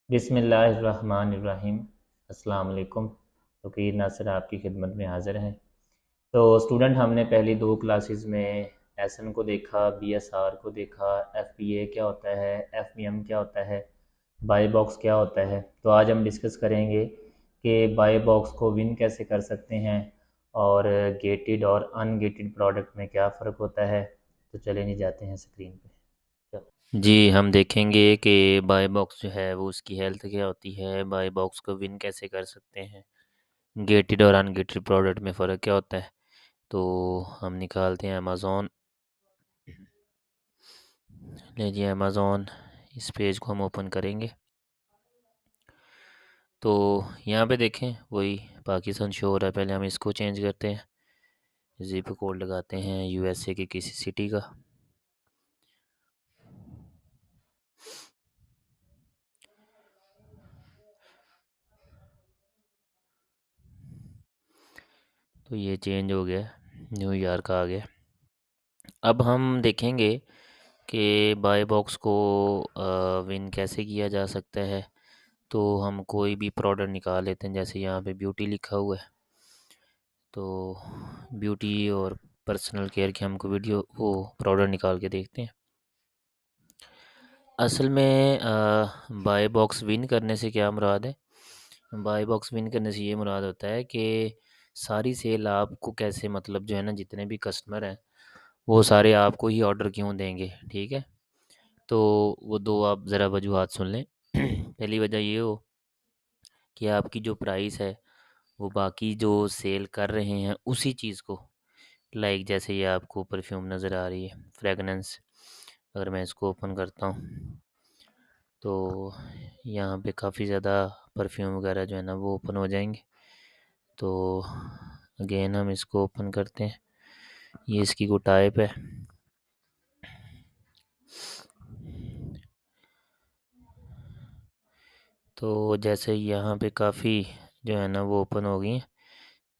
बिस्मिल्लाहिर्रहमानिर्रहीम। अस्सलाम वालेकुम। फ़कीर नासिर आपकी खिदमत में हाज़िर हैं। तो स्टूडेंट, हमने पहली दो क्लासेस में एसएन को देखा, बीएसआर को देखा, एफपीए क्या होता है, एफबीएम क्या होता है, बाई बॉक्स क्या होता है। तो आज हम डिस्कस करेंगे कि बाई बॉक्स को विन कैसे कर सकते हैं और गेटेड और अनगेटेड प्रोडक्ट में क्या फ़र्क होता है। तो चले नहीं जाते हैं स्क्रीन पे। चलो। जी, हम देखेंगे कि बाय बॉक्स जो है वो उसकी हेल्थ क्या होती है, बाय बॉक्स को विन कैसे कर सकते हैं, गेटेड और अनगेटेड प्रोडक्ट में फ़र्क क्या होता है। तो हम निकालते हैं अमेज़न। लीजिए अमेज़न, इस पेज को हम ओपन करेंगे। तो यहाँ पे देखें वही पाकिस्तान शो हो रहा है। पहले हम इसको चेंज करते हैं, ज़िप कोड लगाते हैं यूएसए की किसी सिटी का। तो ये चेंज हो गया, न्यूयॉर्क आ गया। अब हम देखेंगे कि बाय बॉक्स को विन कैसे किया जा सकता है। तो हम कोई भी प्रोडक्ट निकाल लेते हैं, जैसे यहाँ पे ब्यूटी लिखा हुआ है। तो ब्यूटी और पर्सनल केयर की हमको वीडियो वो प्रोडक्ट निकाल के देखते हैं। असल में बाय बॉक्स विन करने से क्या मुराद है? बाय बॉक्स विन करने से ये मुराद होता है कि सारी सेल आपको कैसे, मतलब जो है ना, जितने भी कस्टमर हैं वो सारे आपको ही ऑर्डर क्यों देंगे, ठीक है। तो वो दो आप ज़रा वजूहत सुन लें। पहली वजह ये हो कि आपकी जो प्राइस है वो बाकी जो सेल कर रहे हैं उसी चीज़ को, लाइक जैसे ये आपको परफ्यूम नज़र आ रही है, फ्रेगनेंस। अगर मैं इसको ओपन करता हूँ तो यहाँ पे काफ़ी ज़्यादा परफ्यूम वगैरह जो है ना वो ओपन हो जाएंगे। तो अगेन हम इसको ओपन करते हैं, ये इसकी को टाइप है। तो जैसे यहाँ पे काफ़ी जो है ना वो ओपन हो गई हैं।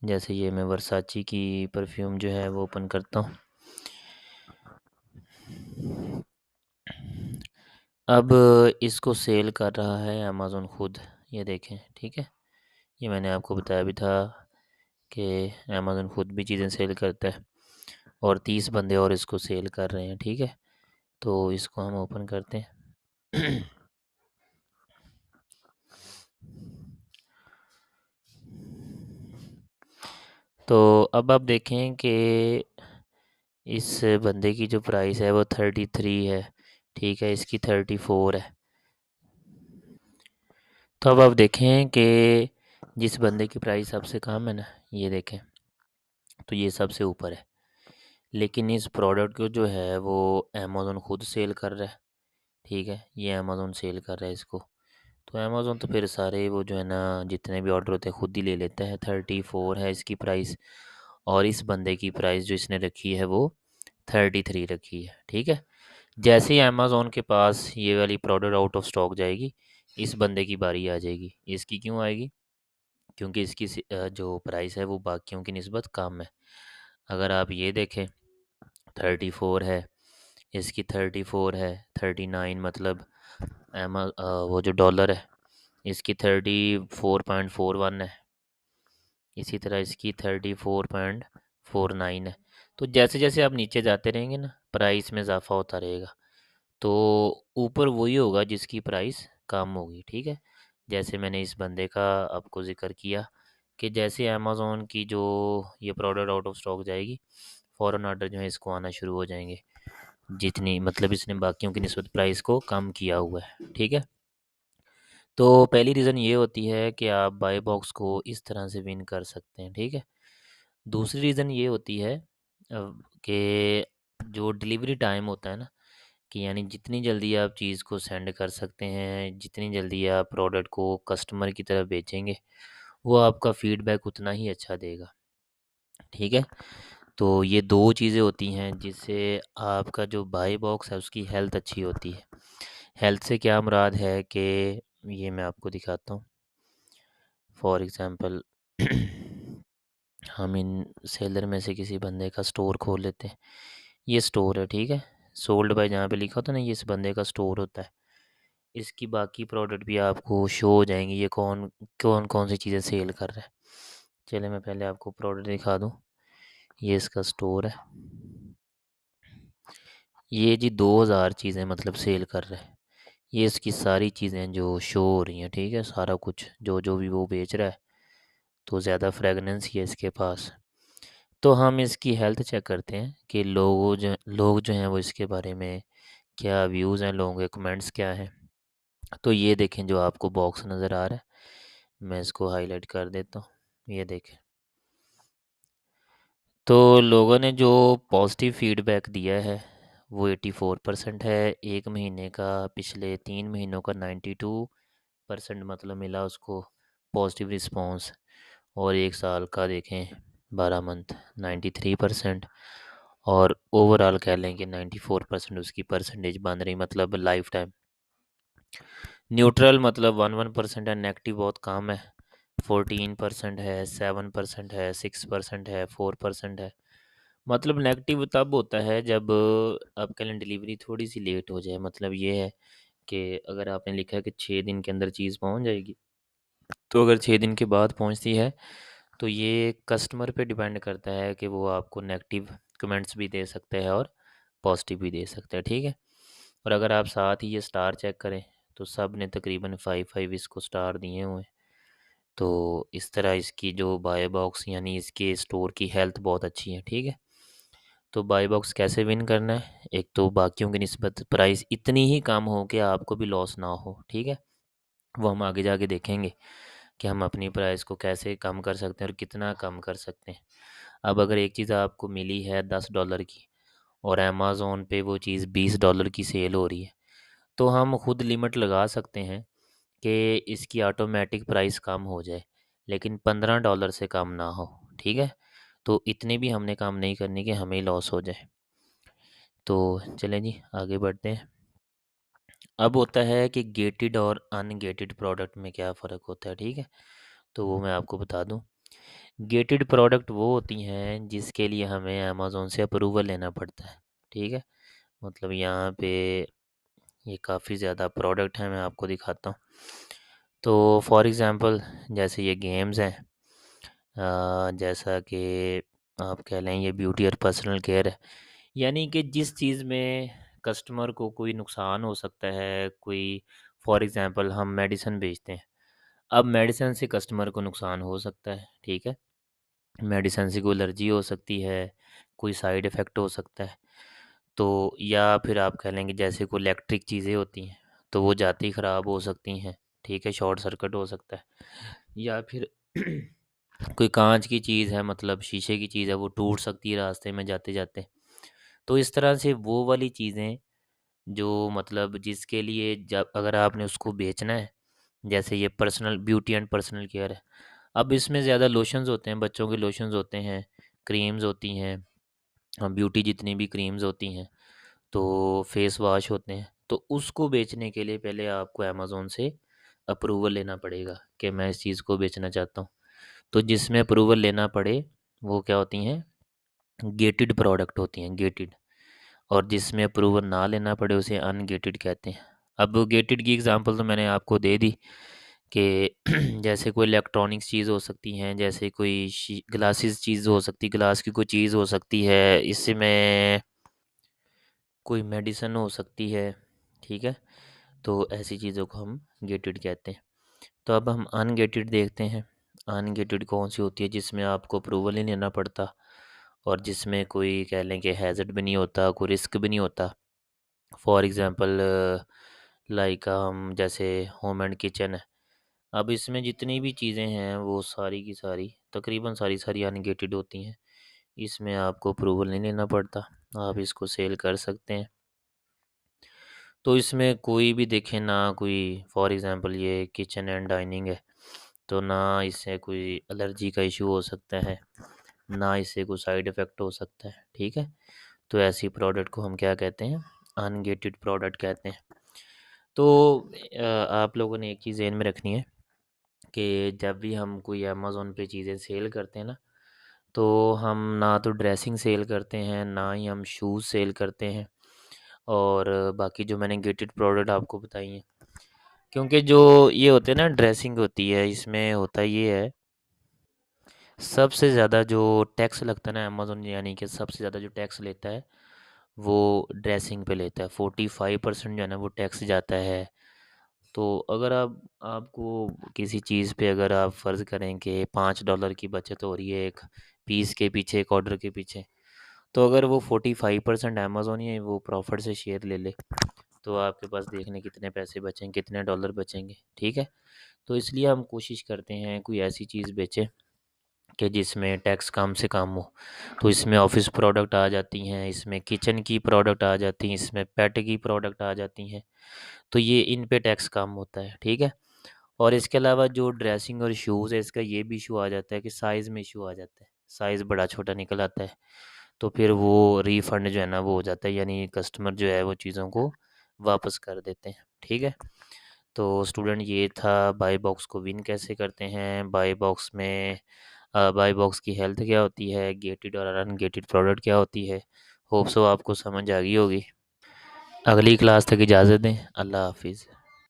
जैसे ये मैं वर्साची की परफ्यूम जो है वो ओपन करता हूँ। अब इसको सेल कर रहा है अमेज़न खुद, ये देखें, ठीक है। ये मैंने आपको बताया भी था कि अमेज़न खुद भी चीज़ें सेल करता है और 30 बंदे और इसको सेल कर रहे हैं, ठीक है। तो इसको हम ओपन करते हैं। तो अब आप देखें कि इस बंदे की जो प्राइस है वो 33 है, ठीक है, इसकी 34 है। तो अब आप देखें कि जिस बंदे की प्राइस सबसे कम है ना, ये देखें, तो ये सबसे ऊपर है। लेकिन इस प्रोडक्ट को जो है वो अमेज़न खुद सेल कर रहा है, ठीक है, ये अमेज़न सेल कर रहा है इसको। तो अमेज़न तो फिर सारे वो जो है ना जितने भी ऑर्डर होते हैं खुद ही ले लेता है। 34 है इसकी प्राइस, और इस बंदे की प्राइस जो इसने रखी है वो 33 रखी है, ठीक है। जैसे ही अमेज़न के पास ये वाली प्रोडक्ट आउट ऑफ स्टॉक जाएगी, इस बंदे की बारी आ जाएगी। इसकी क्यों आएगी? क्योंकि इसकी जो प्राइस है वो बाकियों की निस्बत कम है। अगर आप ये देखें, 34 है, इसकी 34 है, 39 मतलब वो जो डॉलर है इसकी 34.41 है। इसी तरह इसकी 34.49 है। तो जैसे जैसे आप नीचे जाते रहेंगे ना, प्राइस में इजाफा होता रहेगा। तो ऊपर वही होगा जिसकी प्राइस कम होगी, ठीक है। जैसे मैंने इस बंदे का आपको ज़िक्र किया कि जैसे अमेज़न की जो ये प्रोडक्ट आउट ऑफ स्टॉक जाएगी, फ़ौरन ऑर्डर जो है इसको आना शुरू हो जाएंगे, जितनी मतलब इसने बाकियों की निस्बत प्राइस को कम किया हुआ है, ठीक है। तो पहली रीज़न ये होती है कि आप बाय बॉक्स को इस तरह से विन कर सकते हैं, ठीक है। दूसरी रीज़न ये होती है कि जो डिलीवरी टाइम होता है ना, कि यानी जितनी जल्दी आप चीज़ को सेंड कर सकते हैं, जितनी जल्दी आप प्रोडक्ट को कस्टमर की तरफ बेचेंगे, वो आपका फीडबैक उतना ही अच्छा देगा, ठीक है। तो ये 2 चीज़ें होती हैं जिससे आपका जो बाय बॉक्स है उसकी हेल्थ अच्छी होती है। हेल्थ से क्या मुराद है कि ये मैं आपको दिखाता हूँ। फॉर एग्ज़ाम्पल हम इन सेलर में से किसी बंदे का स्टोर खोल लेते हैं। ये स्टोर है, ठीक है। सोल्ड बाय जहाँ पे लिखा होता है ना, ये इस बंदे का स्टोर होता है। इसकी बाकी प्रोडक्ट भी आपको शो हो जाएंगी, ये कौन कौन कौन सी चीज़ें सेल कर रहा है। चलिए मैं पहले आपको प्रोडक्ट दिखा दूँ। ये इसका स्टोर है। ये जी 2000 चीज़ें मतलब सेल कर रहा है। ये इसकी सारी चीज़ें जो शो हो रही हैं, ठीक है, सारा कुछ जो जो भी वो बेच रहा है। तो ज़्यादा फ्रेगनेंस ही है इसके पास। तो हम इसकी हेल्थ चेक करते हैं कि लोग जो हैं वो इसके बारे में क्या व्यूज़ हैं, लोगों के कमेंट्स क्या हैं। तो ये देखें जो आपको बॉक्स नज़र आ रहा है, मैं इसको हाईलाइट कर देता हूँ। ये देखें, तो लोगों ने जो पॉजिटिव फीडबैक दिया है वो 84% है। एक महीने का, पिछले 3 महीनों का 92% मतलब मिला उसको पॉजिटिव रिस्पॉन्स। और 1 साल का देखें, 12 मंथ, 93%। और ओवरऑल कह लें कि 94% उसकी परसेंटेज बन रही, मतलब लाइफ टाइम। न्यूट्रल मतलब 1% है, नेगेटिव बहुत कम है। 14% है, 7% है, 6% है, 4% है। मतलब नेगेटिव तब होता है जब आपके लिए डिलीवरी थोड़ी सी लेट हो जाए। मतलब ये है कि अगर आपने लिखा है कि 6 दिन के अंदर चीज़ पहुंच जाएगी, तो अगर 6 दिन के बाद पहुंचती है तो ये कस्टमर पे डिपेंड करता है कि वो आपको नेगेटिव कमेंट्स भी दे सकते हैं और पॉजिटिव भी दे सकते हैं, ठीक है। और अगर आप साथ ही ये स्टार चेक करें तो सब ने तकरीबन 5-5 इसको स्टार दिए हुए हैं। तो इस तरह इसकी जो बाय बॉक्स यानी इसके स्टोर की हेल्थ बहुत अच्छी है, ठीक है। तो बाय बॉक्स कैसे विन करना है? एक तो बाकियों की निस्बत प्राइस इतनी ही कम हो कि आपको भी लॉस ना हो, ठीक है। वो हम आगे जाके देखेंगे कि हम अपनी प्राइस को कैसे कम कर सकते हैं और कितना कम कर सकते हैं। अब अगर एक चीज़ आपको मिली है $10 की और अमेज़न पे वो चीज़ $20 की सेल हो रही है, तो हम खुद लिमिट लगा सकते हैं कि इसकी ऑटोमेटिक प्राइस कम हो जाए, लेकिन $15 से कम ना हो, ठीक है। तो इतनी भी हमने काम नहीं करनी कि हमें लॉस हो जाए। तो चलें जी आगे बढ़ते हैं। अब होता है कि गेटेड और अनगेटेड प्रोडक्ट में क्या फ़र्क होता है, ठीक है। तो वो मैं आपको बता दूं। गेटेड प्रोडक्ट वो होती हैं जिसके लिए हमें अमेज़न से अप्रूवल लेना पड़ता है, ठीक है। मतलब यहाँ पे ये काफ़ी ज़्यादा प्रोडक्ट हैं, मैं आपको दिखाता हूँ। तो फॉर एग्ज़ाम्पल जैसे ये गेम्स हैं, जैसा कि आप कह लें ये ब्यूटी और पर्सनल केयर है। यानी कि जिस चीज़ में कस्टमर को कोई नुकसान हो सकता है, कोई फॉर एग्ज़ाम्पल हम मेडिसिन बेचते हैं। अब मेडिसिन से कस्टमर को नुकसान हो सकता है, ठीक है। मेडिसिन से कोई एलर्जी हो सकती है, कोई साइड इफ़ेक्ट हो सकता है। तो या फिर आप कह लेंगे जैसे कोई इलेक्ट्रिक चीज़ें होती हैं, तो वो जाते ही ख़राब हो सकती हैं, ठीक है, शॉर्ट सर्किट हो सकता है। या फिर कोई काँच की चीज़ है, मतलब शीशे की चीज़ है, वो टूट सकती है रास्ते में जाते-जाते। तो इस तरह से वो वाली चीज़ें जो मतलब जिसके लिए जब अगर आपने उसको बेचना है, जैसे ये personal beauty and personal care है। अब इसमें ज़्यादा लोशंस होते हैं, बच्चों के लोशंस होते हैं, क्रीम्स होती हैं, ब्यूटी जितनी भी क्रीम्स होती हैं, तो फेस वॉश होते हैं। तो उसको बेचने के लिए पहले आपको अमेज़न से अप्रूवल लेना पड़ेगा कि मैं इस चीज़ को बेचना चाहता हूँ। तो जिसमें अप्रूवल लेना पड़े वो क्या होती हैं? गेटेड प्रोडक्ट होती हैं, गेटेड। और जिसमें अप्रूवल ना लेना पड़े उसे अनगेटेड कहते हैं। अब गेटेड की एग्जांपल तो मैंने आपको दे दी कि जैसे कोई इलेक्ट्रॉनिक्स चीज़ हो सकती हैं, जैसे कोई ग्लासेस चीज़ हो सकती है, ग्लास की कोई चीज़ हो सकती है, इसमें कोई मेडिसिन हो सकती है, ठीक है। तो ऐसी चीज़ों को हम गेटेड कहते हैं। तो अब हम अनगेटेड देखते हैं। अनगेटेड कौन सी होती है? जिसमें आपको अप्रूवल ही नहीं लेना पड़ता और जिसमें कोई कह लें कि हैज़र्ड भी नहीं होता, कोई रिस्क भी नहीं होता। फॉर एग्ज़ाम्पल लाइक हम जैसे होम एंड किचन है। अब इसमें जितनी भी चीज़ें हैं वो सारी की सारी तकरीबन सारी सारी अनगेटेड होती हैं। इसमें आपको अप्रूवल नहीं लेना पड़ता, आप इसको सेल कर सकते हैं। तो इसमें कोई भी देखें ना, कोई फॉर एग्ज़ाम्पल ये किचन एंड डाइनिंग है, तो ना इससे कोई एलर्जी का इशू हो सकता है, ना इससे कोई साइड इफ़ेक्ट हो सकता है, ठीक है। तो ऐसी प्रोडक्ट को हम क्या कहते हैं? अनगेटेड प्रोडक्ट कहते हैं। तो आप लोगों ने एक चीज़ ज़हन में रखनी है कि जब भी हम कोई अमेज़न पे चीज़ें सेल करते हैं ना, तो हम ना तो ड्रेसिंग सेल करते हैं, ना ही हम शूज़ सेल करते हैं और बाकी जो मैंने गेटेड प्रोडक्ट आपको बताई हैं। क्योंकि जो ये होते हैं ना ड्रेसिंग होती है, इसमें होता ये है, सबसे ज़्यादा जो टैक्स लगता है ना अमेज़न, यानी कि सबसे ज़्यादा जो टैक्स लेता है वो ड्रेसिंग पे लेता है। 45% जो है ना वो टैक्स जाता है। तो अगर आपको किसी चीज़ पे अगर आप फ़र्ज़ करें कि $5 की बचत हो रही है एक पीस के पीछे, एक ऑर्डर के पीछे, तो अगर वो 45% अमेज़न ही वो प्रॉफ़िट से शेयर ले ले, तो आपके पास देखने कितने पैसे बचेंगे, कितने डॉलर बचेंगे, ठीक है? तो इसलिए हम कोशिश करते हैं कोई ऐसी चीज़ बेचें कि जिसमें टैक्स कम से कम हो। तो इसमें ऑफ़िस प्रोडक्ट आ जाती हैं, इसमें किचन की प्रोडक्ट आ जाती हैं, इसमें पेट की प्रोडक्ट आ जाती हैं। तो ये इन पे टैक्स कम होता है, ठीक है? और इसके अलावा जो ड्रेसिंग और शूज़ है, इसका ये भी इशू आ जाता है कि साइज़ में इशू आ जाता है। साइज़ बड़ा छोटा निकल आता है, तो फिर वो रिफ़ंड जो है ना वो हो जाता है, यानी कस्टमर जो है वो चीज़ों को वापस कर देते हैं, ठीक है? तो स्टूडेंट ये था बाय बॉक्स को विन कैसे करते हैं, बाय बॉक्स में बाय बॉक्स की हेल्थ क्या होती है, गेटेड और अनगेटेड प्रोडक्ट क्या होती है। होप सो आपको समझ आ गई होगी। अगली क्लास तक इजाज़त दें। अल्लाह हाफ़िज़।